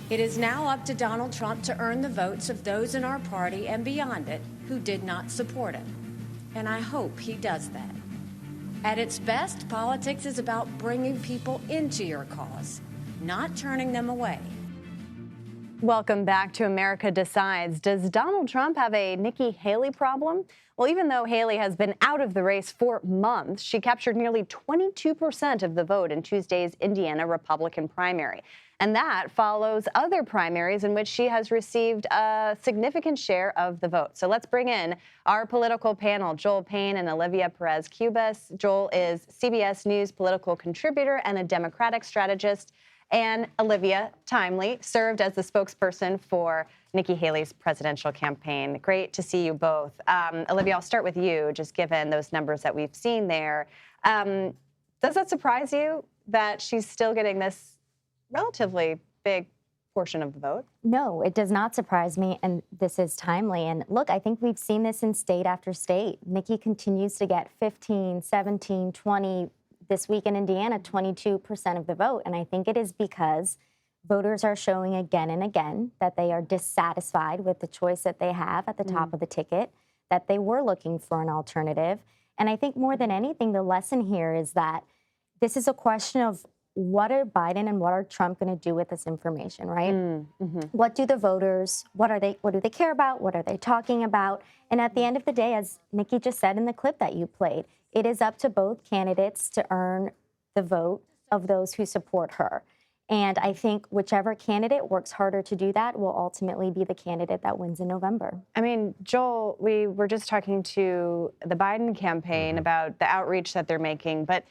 It is now up to Donald Trump to earn the votes of those in our party and beyond it who did not support him. And I hope he does that. At its best, politics is about bringing people into your cause, not turning them away. Welcome back to America Decides. Does Donald Trump have a Nikki Haley problem? Well, even though Haley has been out of the race for months, she captured nearly 22% of the vote in Tuesday's Indiana Republican primary. And that follows other primaries in which she has received a significant share of the vote. So let's bring in our political panel, Joel Payne and Olivia Perez-Cubas. Joel is CBS News political contributor and a Democratic strategist. And Olivia, timely, served as the spokesperson for Nikki Haley's presidential campaign. Great to see you both. Olivia, I'll start with you, just given those numbers that we've seen there. Does that surprise you that she's still getting this relatively big portion of the vote? No, it does not surprise me, and this is timely. And look, I think we've seen this in state after state. Nikki continues to get 15, 17, 20, this week in Indiana, 22% of the vote. And I think it is because voters are showing again and again that they are dissatisfied with the choice that they have at the top of the ticket, that they were looking for an alternative. And I think more than anything, the lesson here is that this is a question of what are Biden and what are Trump going to do with this information, right? What do the voters, what do they care about? What are they talking about? And at the end of the day, as Nikki just said in the clip that you played, it is up to both candidates to earn the vote of those who support her. And I think whichever candidate works harder to do that will ultimately be the candidate that wins in November. I mean, Joel, we were just talking to the Biden campaign about the outreach that they're making, but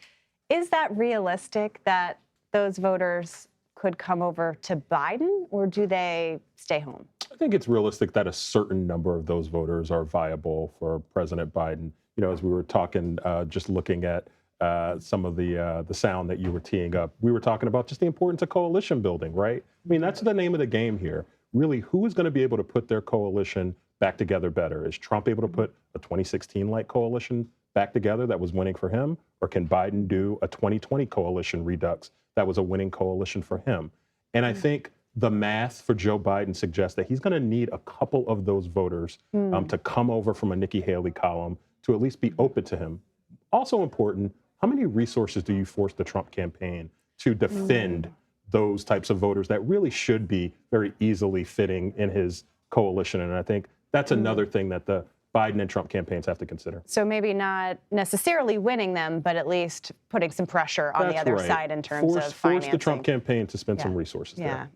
is that realistic that those voters could come over to Biden, or do they stay home? I think it's realistic that a certain number of those voters are viable for President Biden. You know, as we were talking, just looking at some of the sound that you were teeing up, we were talking about just the importance of coalition building, right? I mean, that's the name of the game here. Really, who is going to be able to put their coalition back together better? Is Trump able to put a 2016-like coalition back together that was winning for him? Or can Biden do a 2020 coalition redux that was a winning coalition for him? And I think the math for Joe Biden suggests that he's going to need a couple of those voters to come over from a Nikki Haley column to at least be open to him. Also important, how many resources do you force the Trump campaign to defend those types of voters that really should be very easily fitting in his coalition? And I think that's another thing that the Biden and Trump campaigns have to consider. So maybe not necessarily winning them, but at least putting some pressure on the other side in terms of financing. Force the Trump campaign to spend some resources there.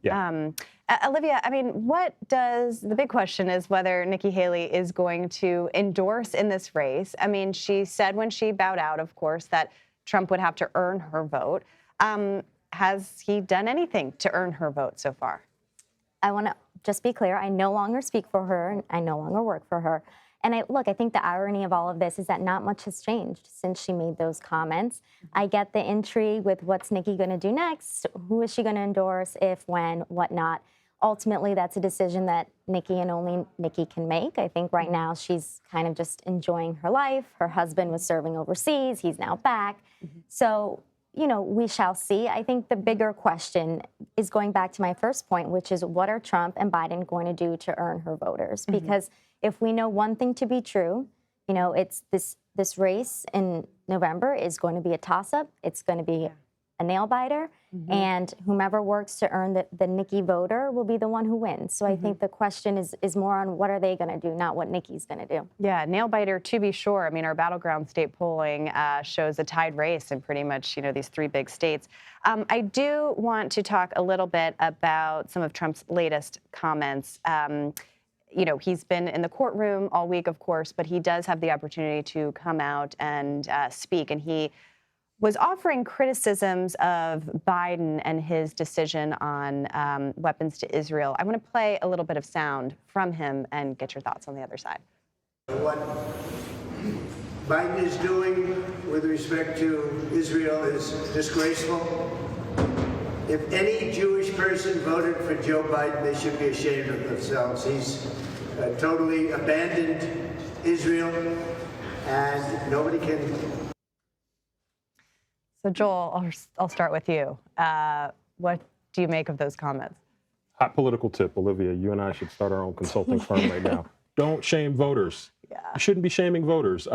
Olivia, I mean, the big question is whether Nikki Haley is going to endorse in this race. I mean, she said when she bowed out, of course, that Trump would have to earn her vote. Has he done anything to earn her vote so far? I want to just be clear. I no longer speak for her, and I no longer work for her. And I think the irony of all of this is that not much has changed since she made those comments. I get the intrigue with what's Nikki going to do next, who is she going to endorse, if, when, whatnot. Ultimately, that's a decision that Nikki and only Nikki can make. I think right now she's kind of just enjoying her life. Her husband was serving overseas. He's now back. So, you know, we shall see. I think the bigger question is going back to my first point, which is what are Trump and Biden going to do to earn her voters? Because if we know one thing to be true, you know, it's this race in November is going to be a toss-up. It's going to be a nail-biter. And whomever works to earn the Nikki voter will be the one who wins. So I think the question is more on what are they going to do, not what Nikki's going to do. Yeah, nail-biter to be sure. I mean, our battleground state polling shows a tied race in pretty much, you know, these three big states. I do want to talk a little bit about some of Trump's latest comments. You know, he's been in the courtroom all week, of course, but he does have the opportunity to come out and speak. And he was offering criticisms of Biden and his decision on weapons to Israel. I want to play a little bit of sound from him and get your thoughts on the other side. What Biden is doing with respect to Israel is disgraceful. If any Jewish person voted for Joe Biden, they should be ashamed of themselves. He's totally abandoned Israel, and nobody can. So, Joel, I'll start with you. What do you make of those comments? Hot political tip, Olivia, you and I should start our own consulting firm right now. Don't shame voters. You shouldn't be shaming voters.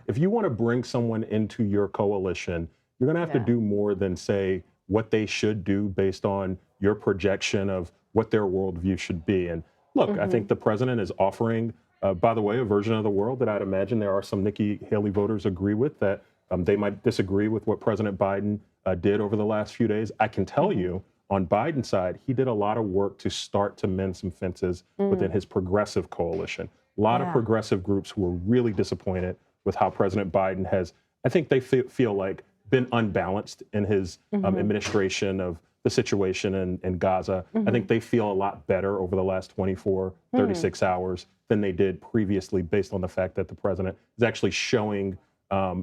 If you want to bring someone into your coalition, you're going to have to do more than say what they should do based on your projection of what their worldview should be. And look, I think the president is offering, by the way, a version of the world that I'd imagine there are some Nikki Haley voters agree with, that they might disagree with what President Biden did over the last few days. I can tell you, on Biden's side, he did a lot of work to start to mend some fences within his progressive coalition. A lot of progressive groups who were really disappointed with how President Biden has, I think they feel like, been unbalanced in his administration of the situation in Gaza. I think they feel a lot better over the last 24, 36 hours than they did previously, based on the fact that the president is actually showing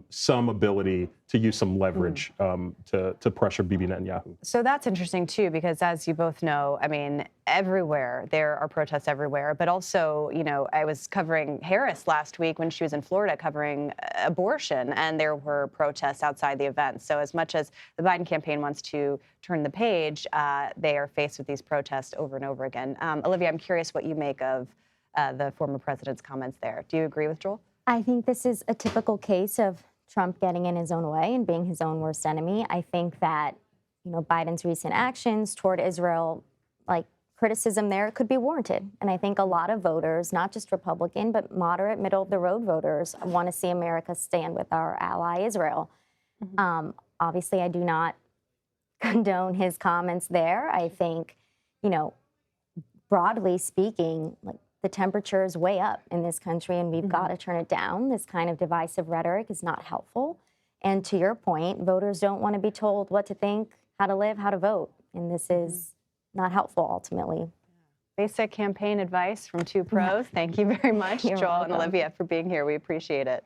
some ability to use some leverage to pressure Bibi Netanyahu. So that's interesting, too, because as you both know, I mean, everywhere, there are protests everywhere. But also, you know, I was covering Harris last week when she was in Florida covering abortion, and there were protests outside the event. So as much as the Biden campaign wants to turn the page, they are faced with these protests over and over again. Olivia, I'm curious what you make of the former president's comments there. Do you agree with Joel? I think this is a typical case of Trump getting in his own way and being his own worst enemy. I think that, you know, Biden's recent actions toward Israel, like criticism there, could be warranted. And I think a lot of voters, not just Republican, but moderate, middle of the road voters, want to see America stand with our ally Israel. Obviously, I do not condone his comments there. I think, you know, broadly speaking, like, the temperature is way up in this country, and we've got to turn it down. This kind of divisive rhetoric is not helpful. And to your point, voters don't want to be told what to think, how to live, how to vote. And this is not helpful, ultimately. Basic campaign advice from two pros. Thank you very much, You're Joel and welcome. Olivia, for being here. We appreciate it.